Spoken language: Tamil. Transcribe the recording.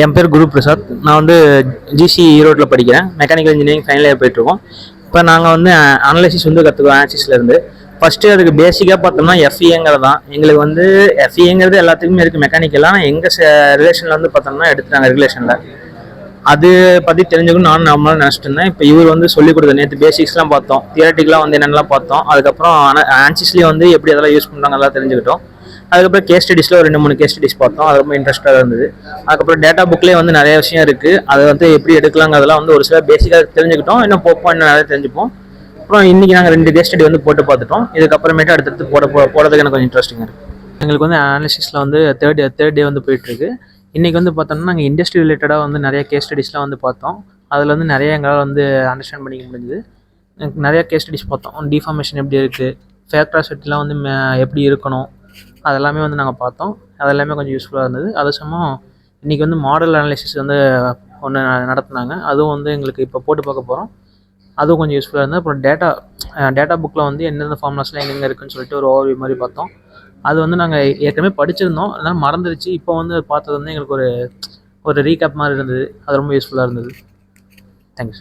என் பேர் குரு பிரசாத். நான் வந்து ஜிசி ஈரோட்டில் படிக்கிறேன். மெக்கானிக்கல் இன்ஜினியரிங் ஃபைனல் இயர் போயிட்டுருக்கோம். இப்போ நாங்கள் வந்து அனலைசிஸ் வந்து கற்றுக்குவோம் ஆன்சிஸ்லேருந்து. ஃபஸ்ட்டு அதுக்கு பேசிக்காக பார்த்தோம்னா எஃப்இங்கிறது தான். எங்களுக்கு வந்து எஃப்இங்கிறது எல்லாத்துக்குமே இருக்குது மெக்கானிக்கலாக. ஆனால் எங்கள் ரிலேஷனில் வந்து பார்த்தோம்னா எடுத்துட்டாங்க ரெகுலேஷனில். அது பற்றி தெரிஞ்சுக்கணும் நானும் நம்மளால நினச்சிட்டு இருந்தேன். இப்போ இவர் வந்து சொல்லிக் கொடுத்த நேற்று பேசிக்ஸ்லாம் பார்த்தோம், தியரட்டிக்கலாக வந்து என்னென்னலாம் பார்த்தோம். அதுக்கப்புறம் ஆன்சிஸ்லேயே வந்து எப்படி அதெல்லாம் யூஸ் பண்ணுறாங்க அதெல்லாம் தெரிஞ்சுக்கிட்டோம். அதுக்கப்புறம் கேஸ் ஸ்டடிஸில் ஒரு 2-3 கேஸ் ஸ்டடிஸ் பார்த்தோம். அது ரொம்ப இன்ட்ரெஸ்ட்டாக இருந்தது. அதுக்கப்புறம் டேட்டா புக்லேயே வந்து நிறைய விஷயம் இருக்குது. அதை வந்து எப்படி எடுக்கலாங்கிறதெல்லாம் வந்து ஒரு சில பேசிக்காக தெரிஞ்சுக்கிட்டோம். இன்னும் போப்போம் இன்னும் நிறைய தெரிஞ்சுப்போம். அப்புறம் இன்றைக்கி நாங்கள் 2 கேஸ் ஸ்டடி வந்து போட்டு பார்த்துட்டோம். இதுக்கப்புறமேட்டு அடுத்தடுத்து போடுறதுக்கு எனக்கு கொஞ்சம் இன்ட்ரெஸ்டிங்காக இருக்குது. எங்களுக்கு வந்து அனாலிசிஸில் வந்து தேர்ட் டே வந்து போயிட்டுருக்கு. இன்றைக்கி வந்து பார்த்தோம்னா நாங்கள் இண்டஸ்ட்ரி ரிலேட்டடாக வந்து நிறைய கேஸ் ஸ்டடிஸ்லாம் வந்து பார்த்தோம். அதில் வந்து நிறைய எங்களால் வந்து அண்டர்ஸ்டாண்ட் பண்ணிக்க முடிஞ்சுது. நிறையா கேஸ் ஸ்டடிஸ் பார்த்தோம். டிஃபார்மேஷன் எப்படி இருக்குது, ஃபேக்ட்ராசிட்டிலாம் வந்து எப்படி இருக்கணும், அதெல்லாமே வந்து நாங்கள் பார்த்தோம். அதெல்லாமே கொஞ்சம் யூஸ்ஃபுல்லாக இருந்தது. அது சமயம் இன்றைக்கி வந்து மாடல் அனாலிசிஸ் வந்து ஒன்று நடத்துனாங்க. அதுவும் வந்து எங்களுக்கு இப்போ போட்டு பார்க்க போகிறோம். அதுவும் கொஞ்சம் யூஸ்ஃபுல்லாக இருந்தது. அப்புறம் டேட்டா புக்கில் வந்து எந்தெந்த ஃபார்முலாஸ்லாம் எங்கெங்கே இருக்குதுன்னு சொல்லிட்டு ஒரு ஓவர்வியூ மாதிரி பார்த்தோம். அது வந்து நாங்கள் ஏற்கனவே படிச்சிருந்தோம், அதனால் மறந்துடுச்சு. இப்போ வந்து பார்த்தது வந்து எங்களுக்கு ஒரு ரீகேப் மாதிரி இருந்தது. அது ரொம்ப யூஸ்ஃபுல்லாக இருந்தது. தேங்க்யூ.